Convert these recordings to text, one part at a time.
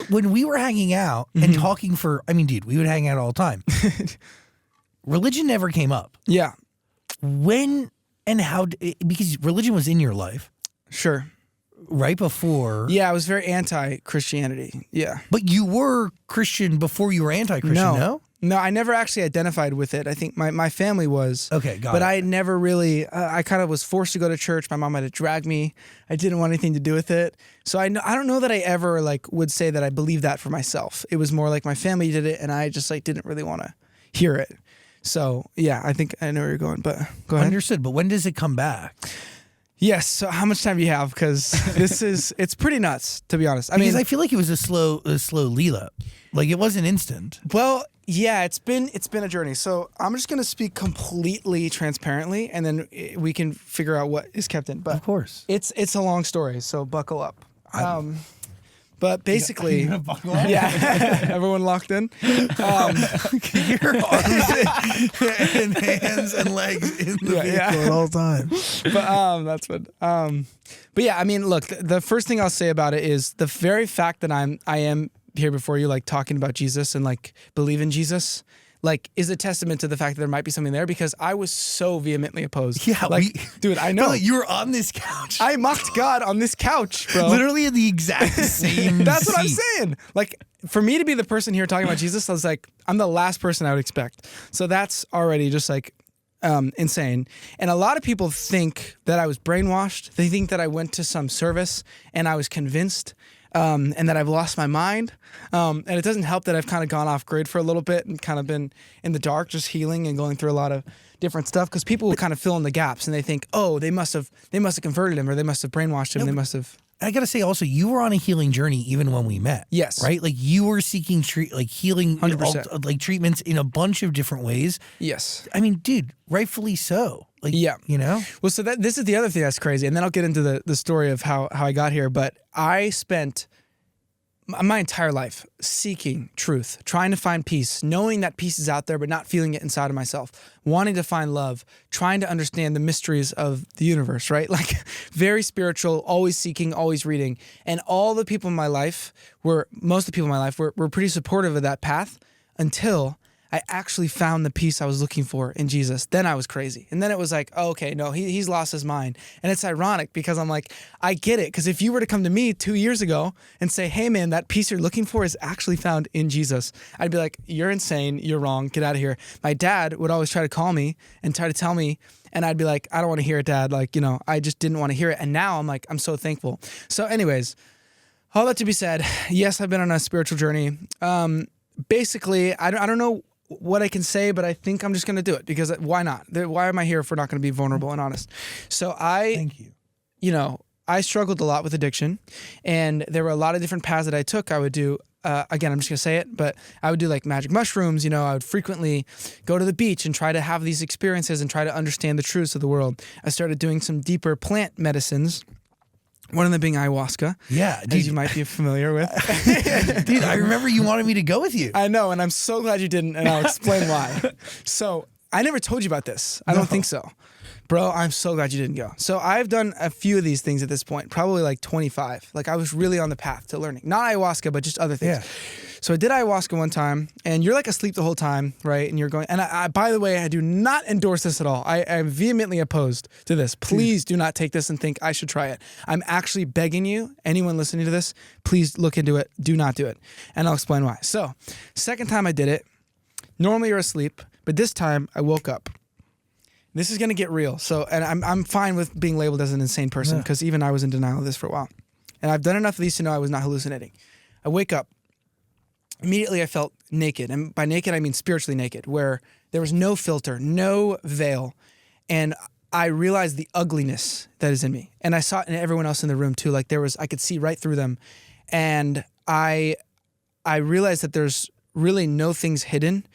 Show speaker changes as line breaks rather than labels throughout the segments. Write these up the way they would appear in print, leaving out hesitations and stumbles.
when we were hanging out and talking dude, we would hang out all the time. Religion never came up.
Yeah.
When and how, because religion was in your life.
Sure.
Right before.
Yeah, I was very anti-Christianity. Yeah.
But you were Christian before you were anti-Christian, no?
No, I never actually identified with it. I think my family was.
Okay, got it.
But I never really, I kind of was forced to go to church. My mom had to drag me. I didn't want anything to do with it. So I don't know that I ever would say that I believe that for myself. It was more like my family did it and I just didn't really want to hear it. So yeah, I think I know where you're going, but go ahead.
Understood, but when does it come back?
Yes. So how much time do you have? Because it's pretty nuts, to be honest.
I feel like it was a slow leela. It wasn't instant.
Well, yeah, it's been a journey. So I'm just going to speak completely transparently, and then we can figure out what is kept in. But
of course,
it's a long story, so buckle up. But basically, yeah, everyone locked in. Your
arms and hands and legs in the vehicle at all times.
But that's what. But yeah, look, the first thing I'll say about it is the very fact that I am here before you, talking about Jesus and believe in Jesus. Is a testament to the fact that there might be something there, because I was so vehemently opposed.
Yeah,
dude, I know.
No, you were on this couch.
I mocked God on this couch, bro.
Literally in the exact same
That's
seat.
what I'm saying. For me to be the person here talking about Jesus, I was I'm the last person I would expect. So that's already just insane. And a lot of people think that I was brainwashed. They think that I went to some service and I was convinced. And that I've lost my mind. And it doesn't help that I've kind of gone off grid for a little bit and kind of been in the dark, just healing and going through a lot of different stuff, because people will kind of fill in the gaps and they think, oh, they must have converted him, or they must have brainwashed him. They must have.
I got to say also, you were on a healing journey even when we met.
Yes.
Right? You were seeking healing,
100%.
Treatments in a bunch of different ways.
Yes.
Dude, rightfully so.
Yeah.
You know?
Well, so this is the other thing that's crazy. And then I'll get into the story of how I got here. But I spent my entire life seeking truth, trying to find peace, knowing that peace is out there, but not feeling it inside of myself, wanting to find love, trying to understand the mysteries of the universe, right? Very spiritual, always seeking, always reading. And most of the people in my life were pretty supportive of that path until I actually found the peace I was looking for in Jesus. Then I was crazy. And then it was oh, okay, no, he's lost his mind. And it's ironic because I'm I get it. Because if you were to come to me 2 years ago and say, hey man, that peace you're looking for is actually found in Jesus, I'd be you're insane, you're wrong, get out of here. My dad would always try to call me and try to tell me, and I'd be I don't want to hear it, Dad. I just didn't want to hear it. And now I'm I'm so thankful. So anyways, all that to be said, yes, I've been on a spiritual journey. Basically, I don't know what I can say, but I think I'm just going to do it, because why not? Why am I here if we're not going to be vulnerable and honest? So
thank you.
I struggled a lot with addiction, and there were a lot of different paths that I took. I would do, again, I'm just going to say it, but I would do magic mushrooms. I would frequently go to the beach and try to have these experiences and try to understand the truths of the world. I started doing some deeper plant medicines. One of them being ayahuasca.
Yeah, dude.
As you might be familiar with.
Dude, I remember you wanted me to go with you.
I know, and I'm so glad you didn't, and I'll explain why. So, I never told you about this. I don't think so. Bro, I'm so glad you didn't go. So, I've done a few of these things at this point, probably 25. I was really on the path to learning. Not ayahuasca, but just other things.
Yeah.
So I did ayahuasca one time, and you're asleep the whole time, right? And you're going, and I by the way, I do not endorse this at all. I am vehemently opposed to this. Please do not take this and think I should try it. I'm actually begging you, anyone listening to this, please look into it. Do not do it. And I'll explain why. So, second time I did it, normally you're asleep, but this time I woke up. This is going to get real. So, and I'm fine with being labeled as an insane person, because even I was in denial of this for a while. And I've done enough of these to know I was not hallucinating. I wake up. Immediately I felt naked. And by naked, I mean spiritually naked, where there was no filter, no veil. And I realized the ugliness that is in me. And I saw it in everyone else in the room too. I could see right through them. And I realized that there's really no things hidden.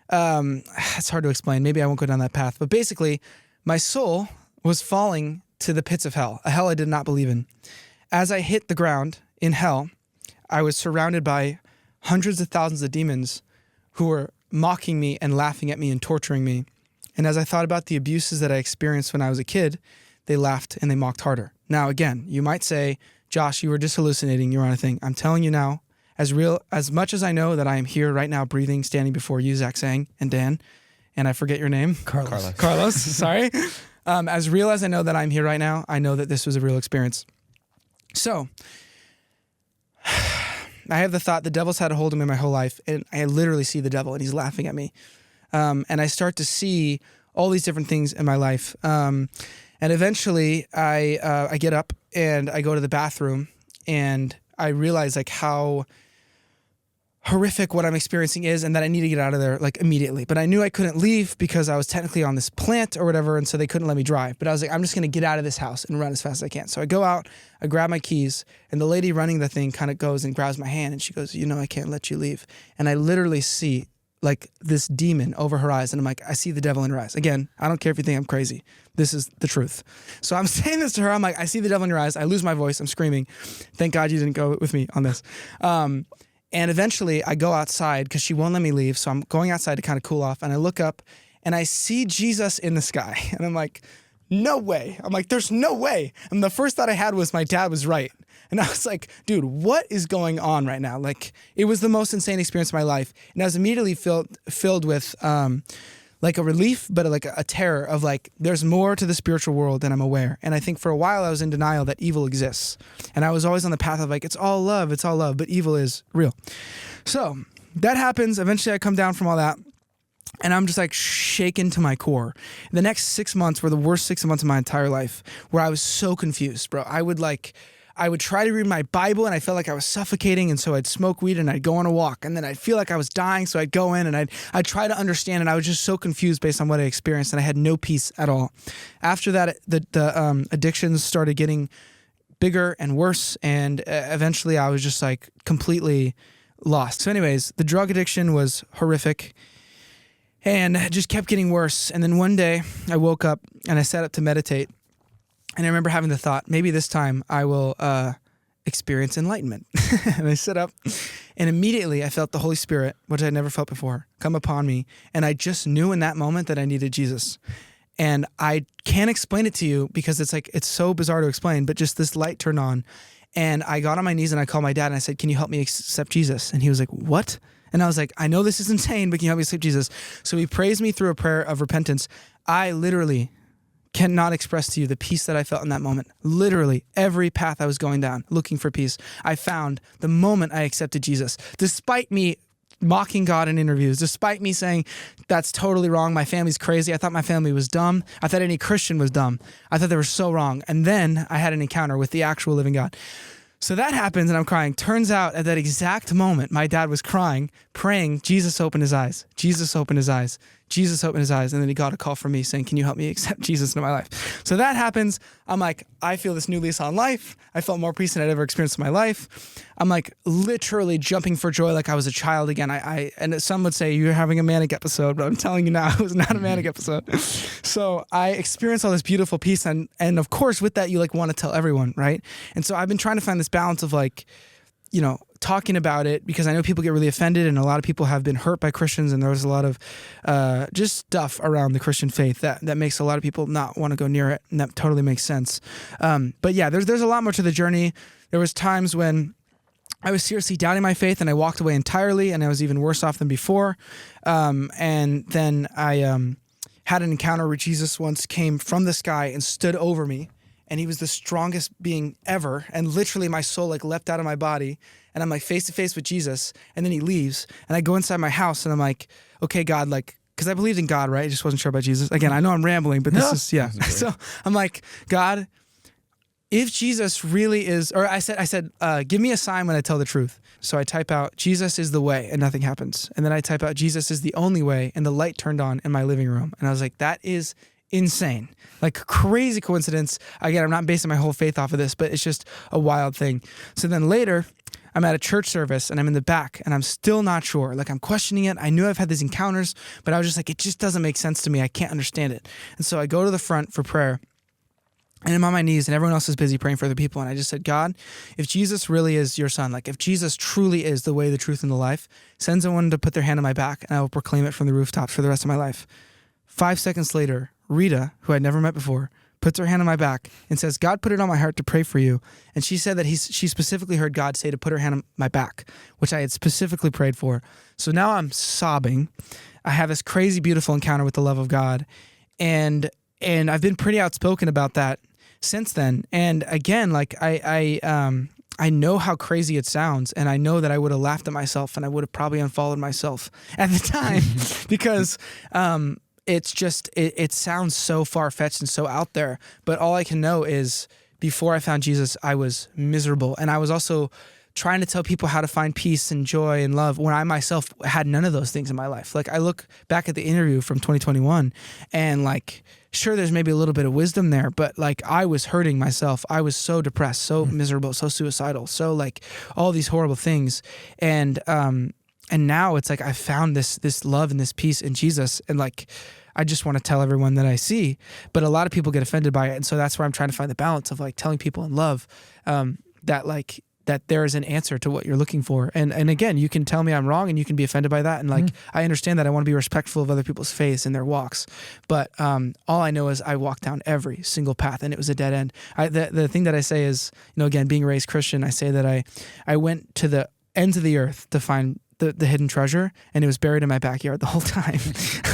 It's hard to explain. Maybe I won't go down that path. But basically, my soul was falling to the pits of hell, a hell I did not believe in. As I hit the ground in hell, I was surrounded by hundreds of thousands of demons who were mocking me and laughing at me and torturing me. And as I thought about the abuses that I experienced when I was a kid, they laughed and they mocked harder. Now, again, you might say, Josh, you were just hallucinating. You're on a thing. I'm telling you now, as much as I know that I am here right now, breathing, standing before you, Zachsang and Dan, and I forget your name. Carlos, sorry. As real as I know that I'm here right now, I know that this was a real experience. So I have the thought the devil's had a hold of me my whole life, and I literally see the devil, and he's laughing at me. And I start to see all these different things in my life. And eventually I get up and I go to the bathroom, and I realize like how horrific what I'm experiencing is, and that I need to get out of there like immediately. But I knew I couldn't leave because I was technically on this plant or whatever, and so they couldn't let me drive. But I was like, I'm just gonna get out of this house and run as fast as I can. So I go out, I grab my keys, and the lady running the thing kind of goes and grabs my hand, and she goes, I can't let you leave. And I literally see like this demon over her eyes, and I'm like, I see the devil in her eyes. Again, I don't care if you think I'm crazy. This is the truth. So I'm saying this to her. I'm like, I see the devil in your eyes. I lose my voice. I'm screaming. Thank God you didn't go with me on this. And eventually I go outside because she won't let me leave. So I'm going outside to kind of cool off. And I look up and I see Jesus in the sky. And I'm like, no way. I'm like, there's no way. And the first thought I had was my dad was right. And I was like, dude, what is going on right now? Like, it was the most insane experience of my life. And I was immediately filled with like a relief, but like a terror of like, there's more to the spiritual world than I'm aware. And I think for a while I was in denial that evil exists. And I was always on the path of like, it's all love, but evil is real. So that happens. Eventually I come down from all that, and I'm just like shaken to my core. The next 6 months were the worst 6 months of my entire life, where I was so confused, bro. I would try to read my Bible, and I felt like I was suffocating, and so I'd smoke weed and I'd go on a walk, and then I'd feel like I was dying, so I'd go in and I'd try to understand, and I was just so confused based on what I experienced, and I had no peace at all. After that, the addictions started getting bigger and worse, and eventually I was just like completely lost. So anyways, the drug addiction was horrific and just kept getting worse. And then one day I woke up and I sat up to meditate. And I remember having the thought, maybe this time I will experience enlightenment. And I sit up, and immediately I felt the Holy Spirit, which I'd never felt before, come upon me. And I just knew in that moment that I needed Jesus. And I can't explain it to you because it's so bizarre to explain, but just this light turned on. And I got on my knees and I called my dad and I said, can you help me accept Jesus? And he was like, what? And I was like, I know this is insane, but can you help me accept Jesus? So he praised me through a prayer of repentance. I literally cannot express to you the peace that I felt in that moment. Literally every path I was going down looking for peace, I found the moment I accepted Jesus. Despite me mocking God in interviews, despite me saying that's totally wrong, my family's crazy, I thought my family was dumb, I thought any Christian was dumb, I thought they were so wrong. And then I had an encounter with the actual living God. So that happens and I'm crying. Turns out at that exact moment, my dad was crying, praying, Jesus opened his eyes. Jesus opened his eyes. Jesus opened his eyes. And then he got a call from me saying, can you help me accept Jesus into my life? So that happens. I'm like, I feel this new lease on life. I felt more peace than I'd ever experienced in my life. I'm like literally jumping for joy like I was a child again. And some would say you're having a manic episode, but I'm telling you now, it was not a manic episode. So I experienced all this beautiful peace. And of course, with that, you like want to tell everyone, right? And so I've been trying to find this balance of like, you know, talking about it because I know people get really offended and a lot of people have been hurt by Christians, and there was a lot of just stuff around the Christian faith that makes a lot of people not want to go near it, and that totally makes sense. But yeah, there's a lot more to the journey. There was times when I was seriously doubting my faith and I walked away entirely, and I was even worse off than before. And then I had an encounter where Jesus once came from the sky and stood over me. And he was the strongest being ever. And literally my soul like leapt out of my body. And I'm like face to face with Jesus. And then he leaves. And I go inside my house and I'm like, okay, God, like, because I believed in God, right? I just wasn't sure about Jesus. Again, I know I'm rambling, but this is, yeah. So I'm like, God, if Jesus really is, or I said, give me a sign when I tell the truth. So I type out, Jesus is the way, and nothing happens. And then I type out, Jesus is the only way, and the light turned on in my living room. And I was like, that is insane. Like crazy coincidence. Again, I'm not basing my whole faith off of this, but it's just a wild thing. So then later, I'm at a church service and I'm in the back and I'm still not sure. Like I'm questioning it. I knew I've had these encounters, but I was just like, it just doesn't make sense to me. I can't understand it. And so I go to the front for prayer and I'm on my knees and everyone else is busy praying for other people. And I just said, God, if Jesus really is your son, like if Jesus truly is the way, the truth, and the life, send someone to put their hand on my back and I will proclaim it from the rooftops for the rest of my life. 5 seconds later, Rita, who I'd never met before, puts her hand on my back and says, God put it on my heart to pray for you. And she said that she specifically heard God say to put her hand on my back, which I had specifically prayed for. So now I'm sobbing. I have this crazy, beautiful encounter with the love of God. And I've been pretty outspoken about that since then. And again, like I know how crazy it sounds, and I know that I would have laughed at myself and I would have probably unfollowed myself at the time because it's just, it sounds so far-fetched and so out there. But all I can know is before I found Jesus, I was miserable. And I was also trying to tell people how to find peace and joy and love when I myself had none of those things in my life. Like I look back at the interview from 2021 and like, sure, there's maybe a little bit of wisdom there, but like I was hurting myself. I was so depressed, so miserable, so suicidal, so like all these horrible things. And now it's like I found this love and this peace in Jesus. And like, I just want to tell everyone that I see, but a lot of people get offended by it. And so that's where I'm trying to find the balance of like telling people in love that there is an answer to what you're looking for. And again, you can tell me I'm wrong and you can be offended by that. And like, I understand that I want to be respectful of other people's faiths and their walks. But all I know is I walked down every single path and it was a dead end. The thing that I say is, again, being raised Christian, I say that I went to the ends of the earth to find the hidden treasure, and it was buried in my backyard the whole time.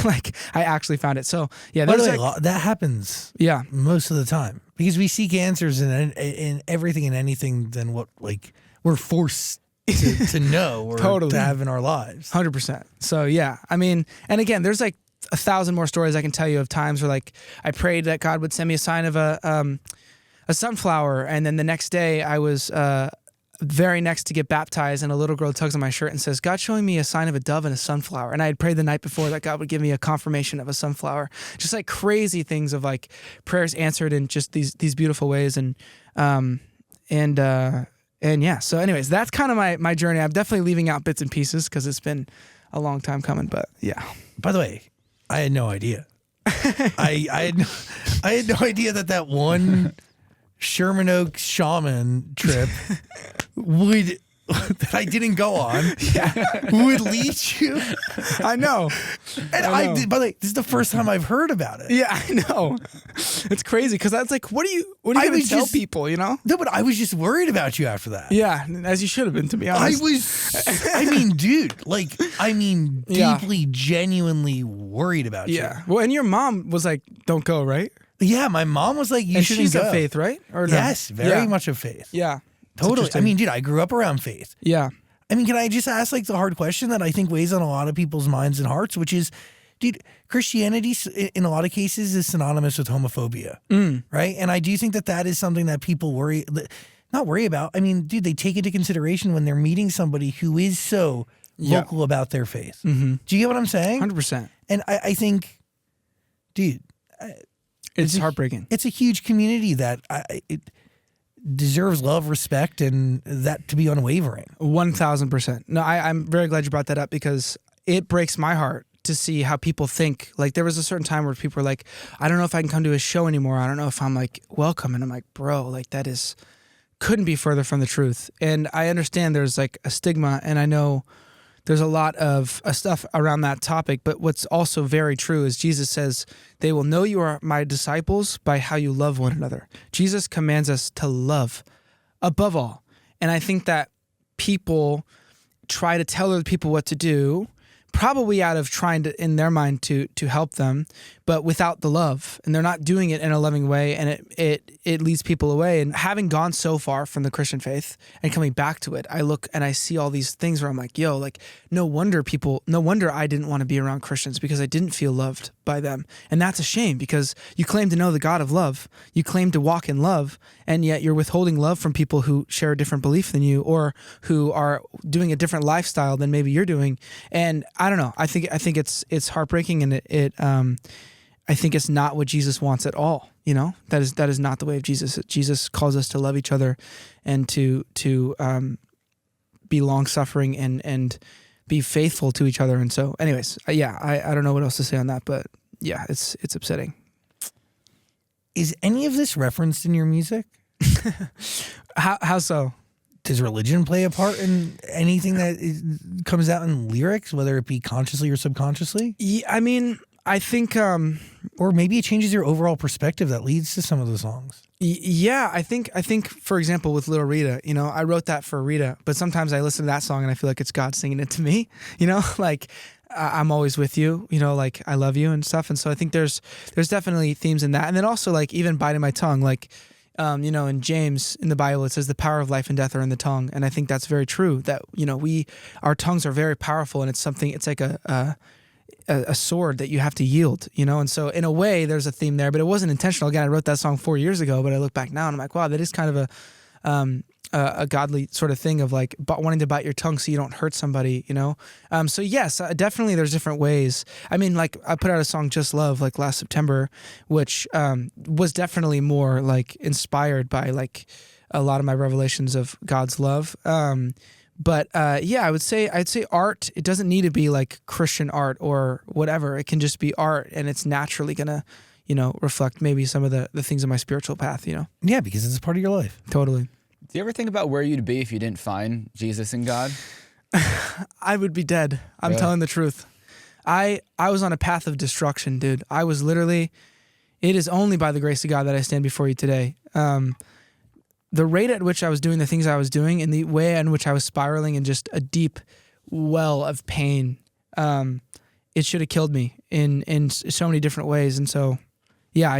Like I actually found it. So yeah,
that happens.
Yeah,
most of the time because we seek answers in everything and anything than what like we're forced to know or
totally.
To have in our lives.
100%. So yeah, I mean, and again, there's like 1,000 more stories I can tell you of times where like I prayed that God would send me a sign of a sunflower, and then the next day I was very next to get baptized, and a little girl tugs on my shirt and says, God's showing me a sign of a dove and a sunflower. And I had prayed the night before that God would give me a confirmation of a sunflower. Just like crazy things of like prayers answered in just these beautiful ways. And yeah. So anyways, that's kind of my journey. I'm definitely leaving out bits and pieces because it's been a long time coming, but yeah.
By the way, I had no idea. I had no idea that one Sherman Oaks shaman trip that I didn't go on would lead you.
I know.
And I did, by the way, this is the first time I've heard about it.
Yeah, I know. It's crazy because that's like, what are you going to tell people,
No, but I was just worried about you after that.
Yeah, as you should have been, to be honest.
Deeply, genuinely worried about you.
Yeah. Well, and your mom was like, don't go, right?
Yeah, my mom was like, you shouldn't go.
She's of faith, right? Or no?
Yes, very much of faith.
Yeah.
Totally. I mean, dude, I grew up around faith.
Yeah.
I mean, can I just ask like the hard question that I think weighs on a lot of people's minds and hearts, which is, dude, Christianity in a lot of cases is synonymous with homophobia, right? And I do think that is something that people not worry about. I mean, dude, they take into consideration when they're meeting somebody who is so vocal about their faith. Mm-hmm. Do you get what I'm saying?
100%.
And I think, dude,
it's heartbreaking.
It's a huge community that it deserves love, respect, and that to be unwavering.
1,000%. No, I'm very glad you brought that up because it breaks my heart to see how people think. Like there was a certain time where people were like, I don't know if I can come to a show anymore. I don't know if I'm like welcome. And I'm like, bro, like that couldn't be further from the truth. And I understand there's like a stigma, and I know there's a lot of stuff around that topic, but what's also very true is Jesus says, they will know you are my disciples by how you love one another. Jesus commands us to love above all. And I think that people try to tell other people what to do, probably out of trying to, in their mind, to help them, but without the love, and they're not doing it in a loving way, and it leads people away. And having gone so far from the Christian faith and coming back to it, I look and I see all these things where I'm like, yo, like no wonder I didn't want to be around Christians because I didn't feel loved by them. And that's a shame because you claim to know the God of love, you claim to walk in love, and yet you're withholding love from people who share a different belief than you or who are doing a different lifestyle than maybe you're doing. And I don't know. I think it's heartbreaking, and I think it's not what Jesus wants at all. That is not the way of Jesus. Jesus calls us to love each other and to be long suffering and be faithful to each other. And so, anyways, I don't know what else to say on that, but yeah, it's upsetting.
Is any of this referenced in your music?
How so?
Does religion play a part in anything that comes out in lyrics, whether it be consciously or subconsciously?
Yeah, I mean, I think,
or maybe it changes your overall perspective that leads to some of the songs.
Yeah, I think, for example, with Little Rita, you know, I wrote that for Rita, but sometimes I listen to that song and I feel like it's God singing it to me, you know, like I'm always with you, you know, like I love you and stuff. And so I think there's definitely themes in that. And then also like even biting my tongue, like, you know, in James in the Bible, it says the power of life and death are in the tongue. And I think that's very true that, you know, our tongues are very powerful and it's like a sword that you have to yield, you know? And so in a way there's a theme there, but it wasn't intentional. Again, I wrote that song 4 years ago, but I look back now and I'm like, wow, that is kind of a godly sort of thing of like wanting to bite your tongue so you don't hurt somebody, you know? So yes, definitely there's different ways. I mean, like I put out a song, Just Love, like last September, which was definitely more like inspired by like a lot of my revelations of God's love. But yeah, I'd say art, it doesn't need to be like Christian art or whatever. It can just be art and it's naturally going to, you know, reflect maybe some of the things in my spiritual path, you know?
Yeah, because it's a part of your life.
Totally.
Do you ever think about where you'd be if you didn't find Jesus and God?
I would be dead. I'm
Really?
telling the truth. I was on a path of destruction, dude. I was literally, it is only by the grace of God that I stand before you today. The rate at which I was doing the things I was doing and the way in which I was spiraling in just a deep well of pain, it should have killed me in so many different ways. And so, yeah,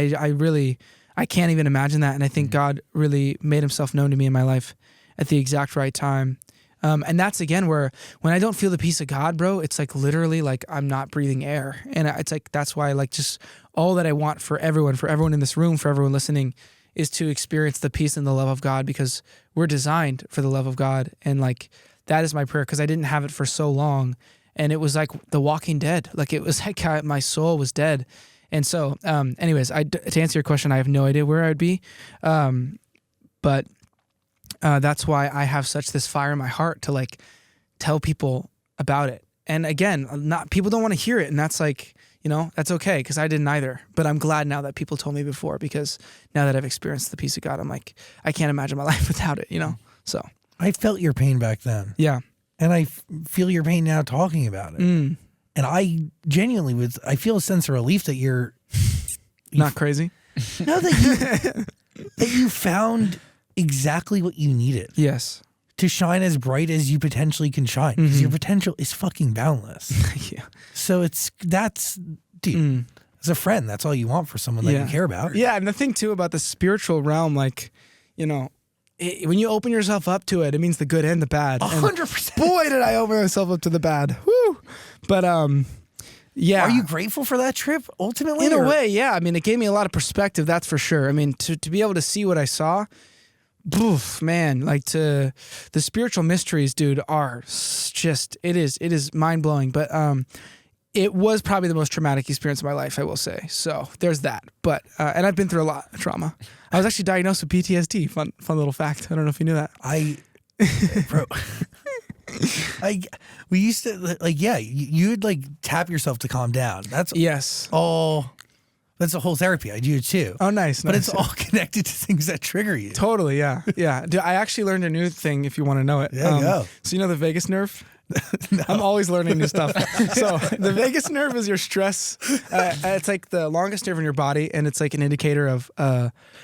I can't even imagine that. And I think God really made himself known to me in my life at the exact right time. And that's again where when I don't feel the peace of God, bro, it's like literally like I'm not breathing air. And it's like, that's why like just all that I want for everyone in this room, for everyone listening, is to experience the peace and the love of God, because we're designed for the love of God. And like, that is my prayer, because I didn't have it for so long. And it was like The Walking Dead. Like it was like my soul was dead. And so anyways, to answer your question, I have no idea where I'd be. But that's why I have such this fire in my heart to like tell people about it. And again, people don't want to hear it. And that's like, you know, that's okay, because I didn't either. But I'm glad now that people told me before, because now that I've experienced the peace of God, I'm like, I can't imagine my life without it, you know? So
I felt your pain back then.
yeah.
And I feel your pain now talking about it. And I genuinely I feel a sense of relief that you're
not crazy.
No, that you found exactly what you needed.
Yes.
To shine as bright as you potentially can shine. Because your potential is fucking boundless.
Yeah.
So dude, as a friend, that's all you want for someone that you care about.
Yeah, and the thing too about the spiritual realm, like, you know, when you open yourself up to it, it means the good and the bad.
100%.
Boy, did I open myself up to the bad. Woo! But yeah.
Are you grateful for that trip ultimately?
In a way, yeah. I mean, it gave me a lot of perspective, that's for sure. I mean, to be able to see what I saw, oof, man, like the spiritual mysteries, dude, are just, it is mind-blowing. But it was probably the most traumatic experience of my life, I will say. So there's that. But and I've been through a lot of trauma. I was actually diagnosed with PTSD. Fun little fact. I don't know if you knew that.
Bro, we used to like, yeah, you'd like tap yourself to calm down. That's the whole therapy. I do it too.
Oh, nice.
But it's all connected to things that trigger you.
Totally, yeah. Yeah. Dude, I actually learned a new thing, if you want to know it.
Yeah, go.
So you know the vagus nerve?
No.
I'm always learning new stuff. So the vagus nerve is your stress. It's like the longest nerve in your body, and it's like an indicator of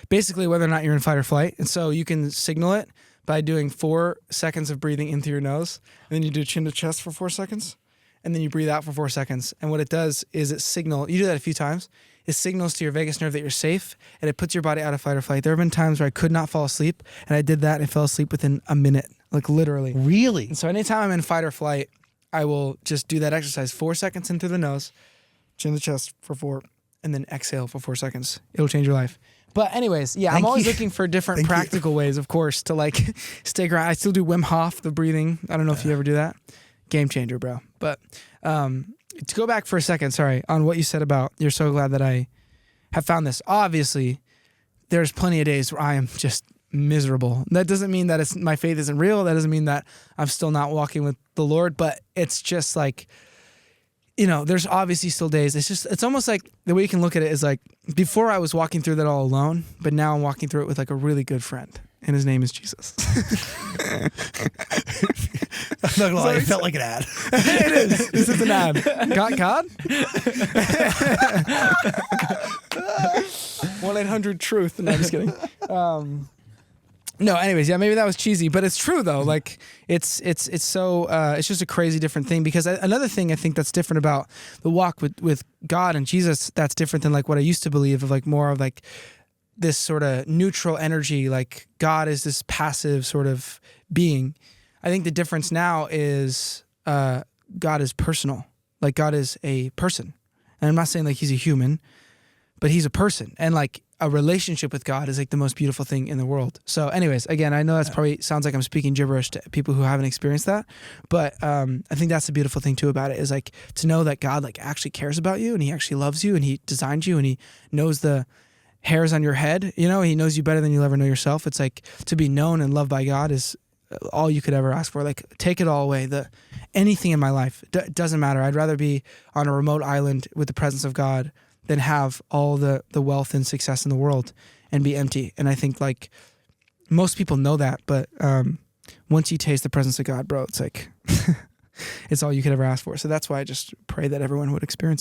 basically whether or not you're in fight or flight. And so you can signal it by doing 4 seconds of breathing in through your nose, and then you do chin to chest for 4 seconds, and then you breathe out for 4 seconds. And what it does is you do that a few times, it signals to your vagus nerve that you're safe, and it puts your body out of fight or flight. There have been times where I could not fall asleep, and I did that and I fell asleep within a minute, like literally.
Really?
And so anytime I'm in fight or flight, I will just do that exercise 4 seconds in through the nose, chin to chest for 4, and then exhale for 4 seconds. It'll change your life. But anyways, yeah, I'm always looking for different practical ways, of course, to like stay grounded. I still do Wim Hof, the breathing. I don't know if you ever do that. Game changer, bro. But to go back for a second, sorry, on what you said about you're so glad that I have found this. Obviously, there's plenty of days where I am just miserable. That doesn't mean that my faith isn't real. That doesn't mean that I'm still not walking with the Lord. But it's just like, you know, there's obviously still days. It's almost like the way you can look at it is like before I was walking through that all alone, but now I'm walking through it with like a really good friend. and his name is Jesus.
I'm not gonna lie, it felt like an ad.
It is. This is an ad. God? 1-800-TRUTH. No, I'm just kidding. No, anyways, yeah, maybe that was cheesy, but it's true though. Like it's so it's just a crazy different thing, because another thing I think that's different about the walk with God and Jesus that's different than like what I used to believe of, like more of like this sort of neutral energy, like God is this passive sort of being. I think the difference now is God is personal. Like God is a person. And I'm not saying like he's a human, but he's a person. And like a relationship with God is like the most beautiful thing in the world. So anyways, again, I know that's probably sounds like I'm speaking gibberish to people who haven't experienced that, but I think that's the beautiful thing too about it, is like to know that God like actually cares about you, and he actually loves you, and he designed you, and he knows the hairs on your head. You know, he knows you better than you'll ever know yourself. It's like to be known and loved by God is all you could ever ask for. Like take it all away. Anything in my life doesn't matter. I'd rather be on a remote island with the presence of God than have all the wealth and success in the world and be empty. And I think like most people know that, but once you taste the presence of God, bro, it's like it's all you could ever ask for. So that's why I just pray that everyone would experience it.